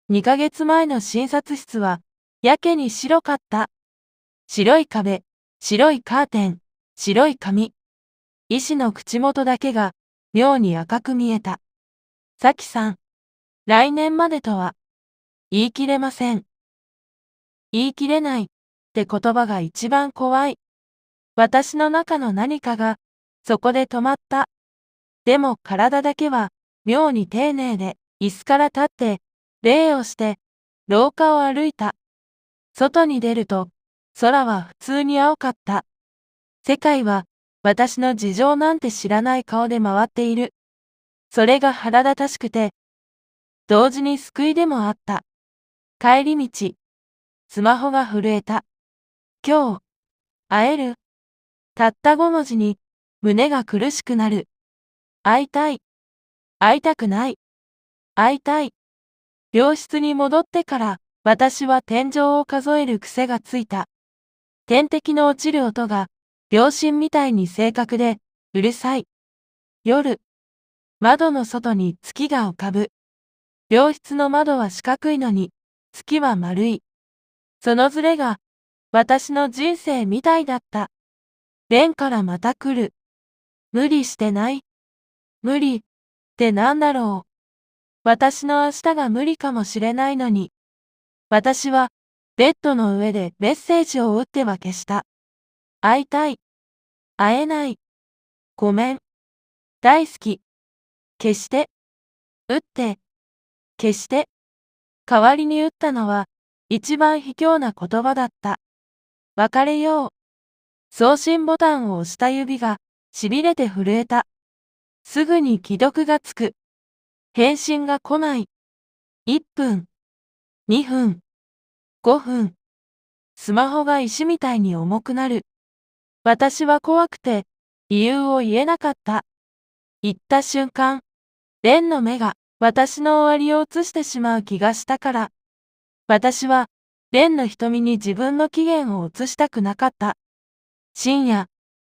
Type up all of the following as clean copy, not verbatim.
2ヶ月前の診察室は、やけに白かった。白い壁、白いカーテン、白い紙。医師の口元だけが、妙に赤く見えた。さきさん、来年までとは、言い切れません。言い切れないって言葉が一番怖い。私の中の何かが、そこで止まった。でも体だけは、妙に丁寧で、椅子から立って、礼をして、廊下を歩いた。外に出ると、空は普通に青かった。世界は、私の事情なんて知らない顔で回っている。それが腹立たしくて、同時に救いでもあった。帰り道、スマホが震えた。今日、会える？たった5文字に、胸が苦しくなる。会いたい。会いたくない。会いたい。病室に戻ってから、私は天井を数える癖がついた。点滴の落ちる音が、秒針みたいに正確で、うるさい。夜、窓の外に月が浮かぶ。病室の窓は四角いのに、月は丸い。そのずれが、私の人生みたいだった。蓮からまた来る。無理してない。無理ってなんだろう。私の明日が無理かもしれないのに。私は、ベッドの上でメッセージを打っては消した。会いたい。会えない。ごめん。大好き。消して。打って。消して。代わりに打ったのは、一番卑怯な言葉だった。別れよう。送信ボタンを押した指が、痺れて震えた。すぐに既読がつく。返信が来ない。1分。2分。5分。スマホが石みたいに重くなる。私は怖くて、理由を言えなかった。言った瞬間、蓮の目が私の終わりを映してしまう気がしたから。私は、蓮の瞳に自分の期限を映したくなかった。深夜、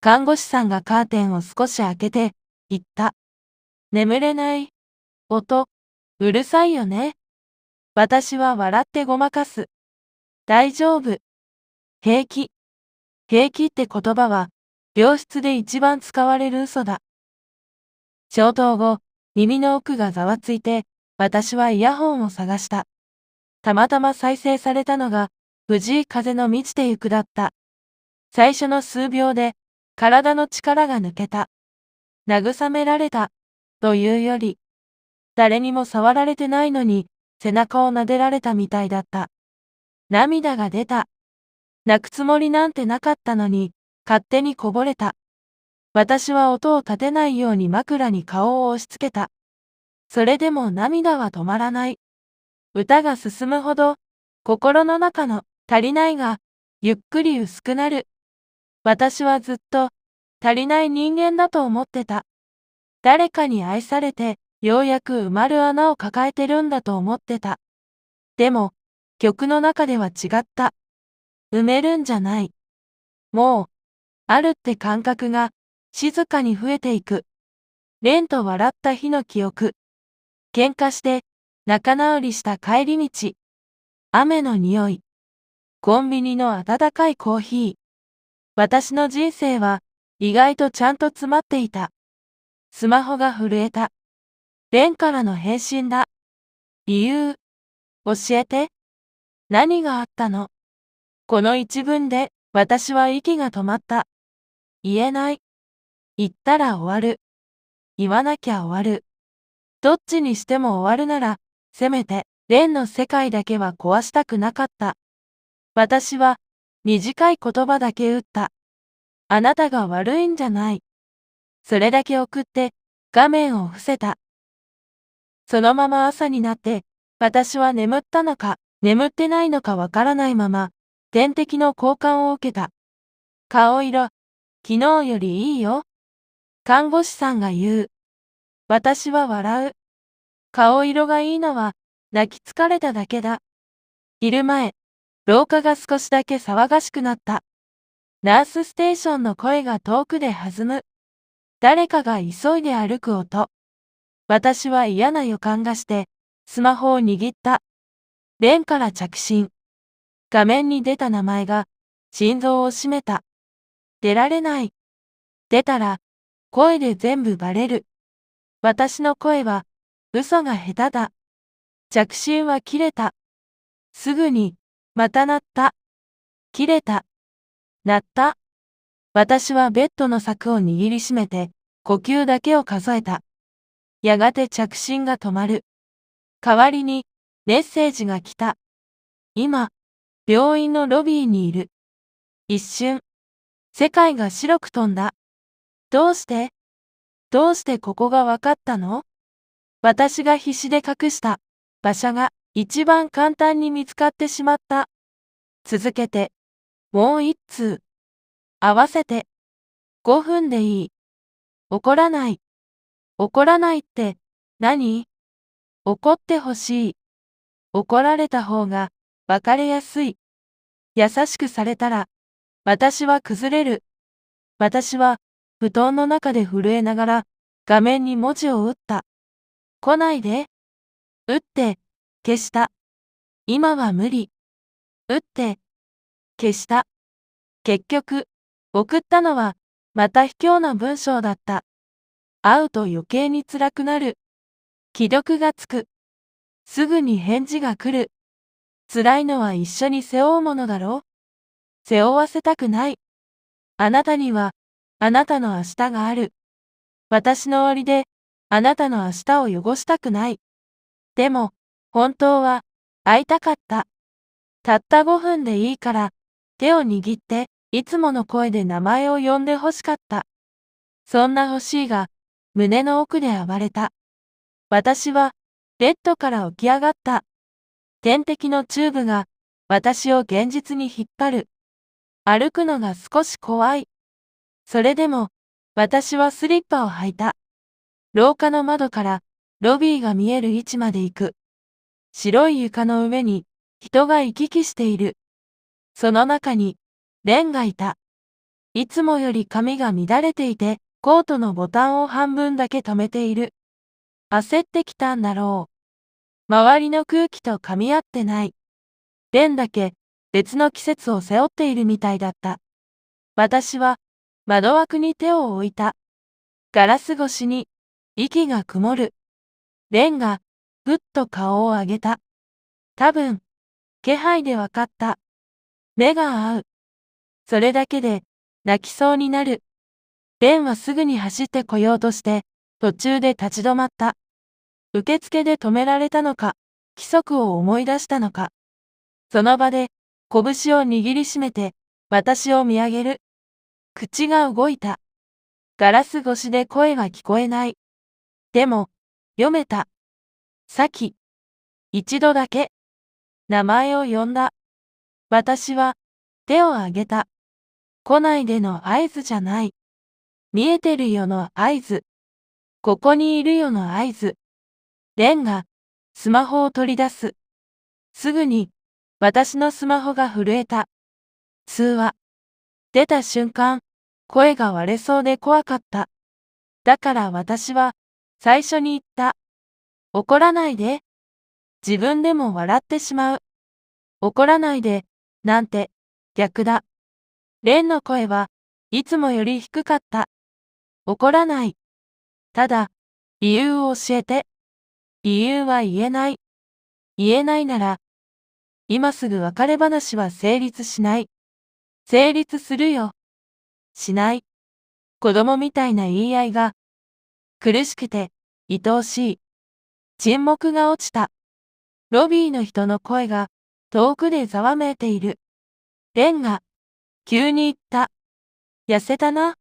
看護師さんがカーテンを少し開けて、言った。眠れない。音、うるさいよね。私は笑ってごまかす。大丈夫。平気。平気って言葉は、病室で一番使われる嘘だ。消灯後、耳の奥がざわついて、私はイヤホンを探した。たまたま再生されたのが、藤井風の満ちてゆくだった。最初の数秒で、体の力が抜けた。慰められた、というより、誰にも触られてないのに、背中を撫でられたみたいだった。涙が出た。泣くつもりなんてなかったのに、勝手にこぼれた。私は音を立てないように枕に顔を押し付けた。それでも涙は止まらない。歌が進むほど、心の中の足りないが、ゆっくり薄くなる。私はずっと、足りない人間だと思ってた。誰かに愛されて、ようやく埋まる穴を抱えてるんだと思ってた。でも、曲の中では違った。埋めるんじゃない。もう、あるって感覚が、静かに増えていく。蓮と笑った日の記憶。喧嘩して、仲直りした帰り道。雨の匂い。コンビニの温かいコーヒー。私の人生は、意外とちゃんと詰まっていた。スマホが震えた。蓮からの返信だ。理由。教えて。何があったの？この一文で、私は息が止まった。言えない。言ったら終わる。言わなきゃ終わる。どっちにしても終わるなら、せめて、蓮の世界だけは壊したくなかった。私は、短い言葉だけ打った。あなたが悪いんじゃない。それだけ送って、画面を伏せた。そのまま朝になって、私は眠ったのか、眠ってないのかわからないまま、点滴の交換を受けた。顔色、昨日よりいいよ。看護師さんが言う。私は笑う。顔色がいいのは、泣き疲れただけだ。昼前、廊下が少しだけ騒がしくなった。ナースステーションの声が遠くで弾む。誰かが急いで歩く音。私は嫌な予感がして、スマホを握った。レンから着信。画面に出た名前が、心臓を締めた。出られない。出たら、声で全部バレる。私の声は、嘘が下手だ。着信は切れた。すぐに、また鳴った。切れた。鳴った。私はベッドの柵を握りしめて、呼吸だけを数えた。やがて着信が止まる。代わりに、メッセージが来た。今、病院のロビーにいる。一瞬、世界が白く飛んだ。どうしてここがわかったの？私が必死で隠した場所が一番簡単に見つかってしまった。続けて、もう一通。合わせて、5分でいい。怒らない。怒らないって何？怒ってほしい。怒られた方が分かりやすい。優しくされたら、私は崩れる。私は布団の中で震えながら画面に文字を打った。来ないで。打って、消した。今は無理。打って、消した。結局、送ったのはまた卑怯な文章だった。会うと余計に辛くなる。既読がつく。すぐに返事が来る。辛いのは一緒に背負うものだろう。背負わせたくない。あなたには、あなたの明日がある。私の終わりで、あなたの明日を汚したくない。でも、本当は、会いたかった。たった5分でいいから、手を握って、いつもの声で名前を呼んで欲しかった。そんな欲しいが、胸の奥で暴れた。私は、ベッドから起き上がった。点滴のチューブが、私を現実に引っ張る。歩くのが少し怖い。それでも、私はスリッパを履いた。廊下の窓から、ロビーが見える位置まで行く。白い床の上に、人が行き来している。その中に、レンがいた。いつもより髪が乱れていて、コートのボタンを半分だけ止めている。焦ってきたんだろう。周りの空気と噛み合ってない。レンだけ、別の季節を背負っているみたいだった。私は、窓枠に手を置いた。ガラス越しに、息が曇る。レンが、ぐっと顔を上げた。多分、気配でわかった。目が合う。それだけで、泣きそうになる。レンはすぐに走ってこようとして、途中で立ち止まった。受付で止められたのか、規則を思い出したのか。その場で、拳を握りしめて、私を見上げる。口が動いた。ガラス越しで声は聞こえない。でも、読めた。さき。一度だけ。名前を呼んだ。私は、手を挙げた。来ないでの合図じゃない。見えてるよの合図。ここにいるよの合図。レンが、スマホを取り出す。すぐに、私のスマホが震えた。通話。出た瞬間、声が割れそうで怖かった。だから私は、最初に言った。怒らないで。自分でも笑ってしまう。怒らないで、なんて、逆だ。レンの声はいつもより低かった。怒らない。ただ、理由を教えて。理由は言えない。言えないなら、今すぐ別れ話は成立しない。成立するよ。しない。子供みたいな言い合いが、苦しくて、愛おしい。沈黙が落ちた。ロビーの人の声が、遠くでざわめいている。レンが、急に言った。痩せたな。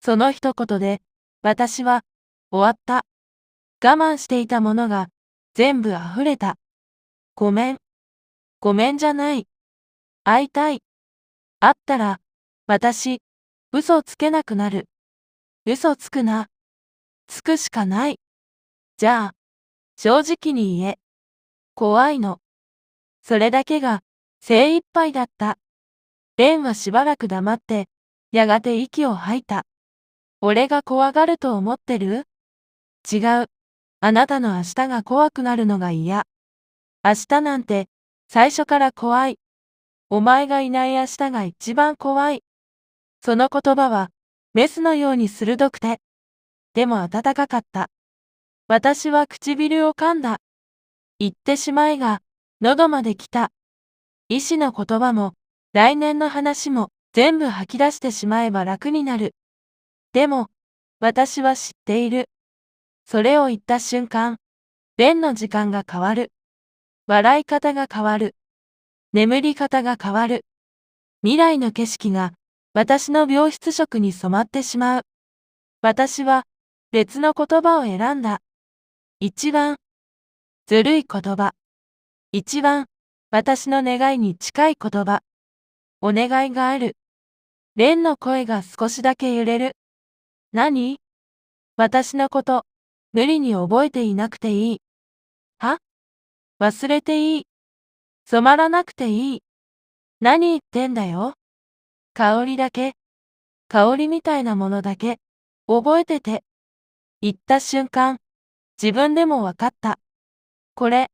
その一言で、私は、終わった。我慢していたものが、全部溢れた。ごめん。ごめんじゃない。会いたい。会ったら、私、嘘つけなくなる。嘘つくな。つくしかない。じゃあ、正直に言え。怖いの。それだけが、精一杯だった。レンはしばらく黙って、やがて息を吐いた。俺が怖がると思ってる？違う。あなたの明日が怖くなるのが嫌。明日なんて、最初から怖い。お前がいない明日が一番怖い。その言葉は、メスのように鋭くて、でも温かかった。私は唇を噛んだ。言ってしまえが、喉まで来た。医師の言葉も、来年の話も、全部吐き出してしまえば楽になる。でも、私は知っている。それを言った瞬間、蓮の時間が変わる。笑い方が変わる。眠り方が変わる。未来の景色が、私の病室色に染まってしまう。私は、別の言葉を選んだ。一番、ずるい言葉。一番、私の願いに近い言葉。お願いがある。蓮の声が少しだけ揺れる。何？私のこと、無理に覚えていなくていい。は？忘れていい。染まらなくていい。何言ってんだよ。香りだけ。香りみたいなものだけ。覚えてて。言った瞬間、自分でもわかった。これ、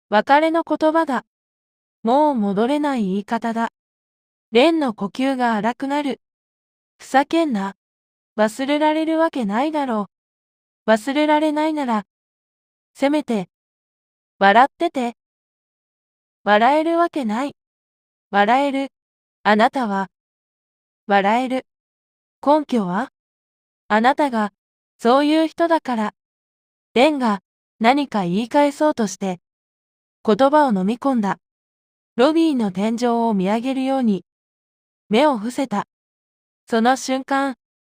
別れの言葉だ。もう戻れない言い方だ。蓮の呼吸が荒くなる。ふざけんな。忘れられるわけないだろう。忘れられないなら、せめて、笑ってて。笑えるわけない。笑える。あなたは、笑える。根拠は？あなたが、そういう人だから。蓮が、何か言い返そうとして、言葉を飲み込んだ。ロビーの天井を見上げるように、目を伏せた。その瞬間、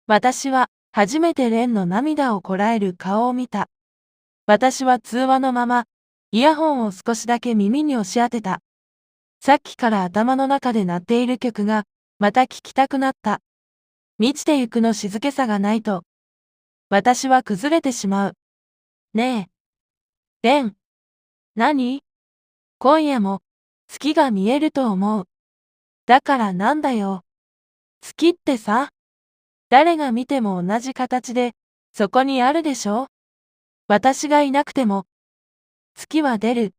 私は初めて蓮の涙をこらえる顔を見た。私は通話のまま、イヤホンを少しだけ耳に押し当てた。さっきから頭の中で鳴っている曲が、また聴きたくなった。満ちてゆくの静けさがないと、私は崩れてしまう。ねえ、蓮。何？今夜も、月が見えると思う。だからなんだよ。月ってさ、誰が見ても同じ形で、そこにあるでしょ？私がいなくても、月は出る。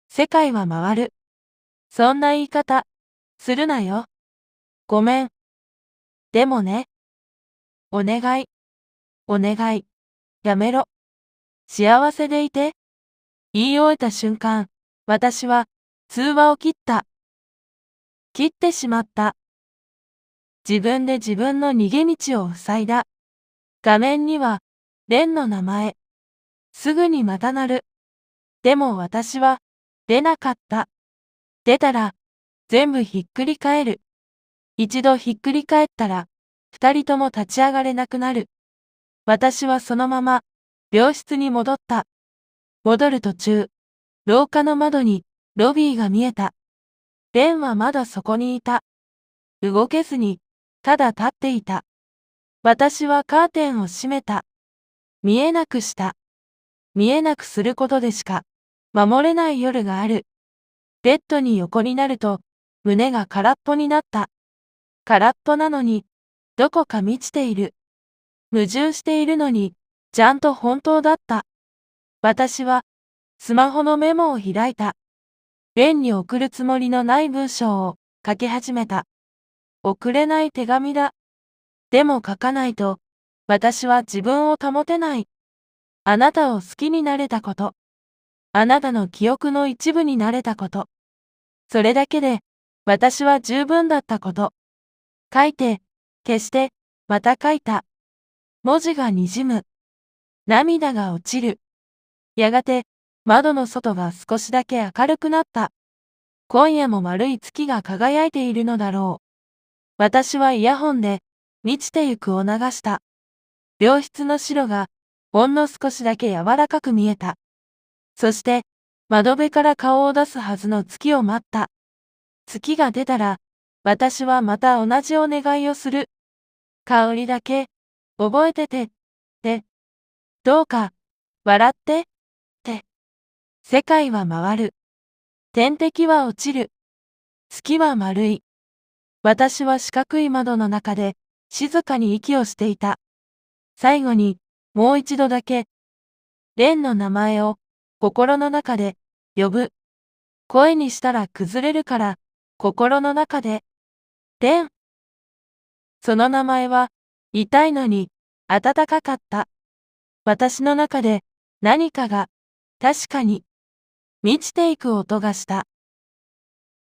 世界は回る。そんな言い方、するなよ。ごめん。でもね。お願い。お願い。やめろ。幸せでいて。言い終えた瞬間、私は、通話を切った。切ってしまった。自分で自分の逃げ道を塞いだ。画面には、蓮の名前。すぐにまた鳴る。でも私は、出なかった。出たら、全部ひっくり返る。一度ひっくり返ったら、二人とも立ち上がれなくなる。私はそのまま、病室に戻った。戻る途中、廊下の窓に、ロビーが見えた。蓮はまだそこにいた。動けずに、ただ立っていた。私はカーテンを閉めた。見えなくした。見えなくすることでしか、守れない夜がある。ベッドに横になると、胸が空っぽになった。空っぽなのに、どこか満ちている。矛盾しているのに、ちゃんと本当だった。私は、スマホのメモを開いた。蓮に送るつもりのない文章を書き始めた。送れない手紙だ。でも書かないと、私は自分を保てない。あなたを好きになれたこと。あなたの記憶の一部になれたこと。それだけで、私は十分だったこと。書いて、消して、また書いた。文字がにじむ。涙が落ちる。やがて、窓の外が少しだけ明るくなった。今夜も丸い月が輝いているのだろう。私はイヤホンで、満ちてゆくを流した。病室の白が、ほんの少しだけ柔らかく見えた。そして、窓辺から顔を出すはずの月を待った。月が出たら、私はまた同じお願いをする。香りだけ、覚えてて、って。どうか、笑って、って。世界は回る。天敵は落ちる。月は丸い。私は四角い窓の中で、静かに息をしていた。最後に、もう一度だけ、蓮の名前を、心の中で、呼ぶ。声にしたら崩れるから、心の中で。天。その名前は、痛いのに、温かかった。私の中で、何かが、確かに、満ちていく音がした。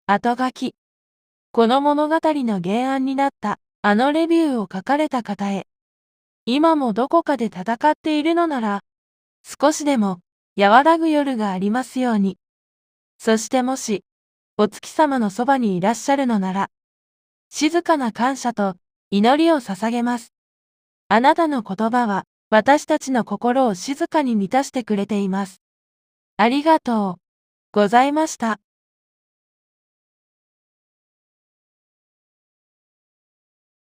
後書き。この物語の原案になった、あのレビューを書かれた方へ。今もどこかで戦っているのなら、少しでも、和らぐ夜がありますように。そしてもし、お月様のそばにいらっしゃるのなら、静かな感謝と祈りを捧げます。あなたの言葉は、私たちの心を静かに満たしてくれています。ありがとうございました。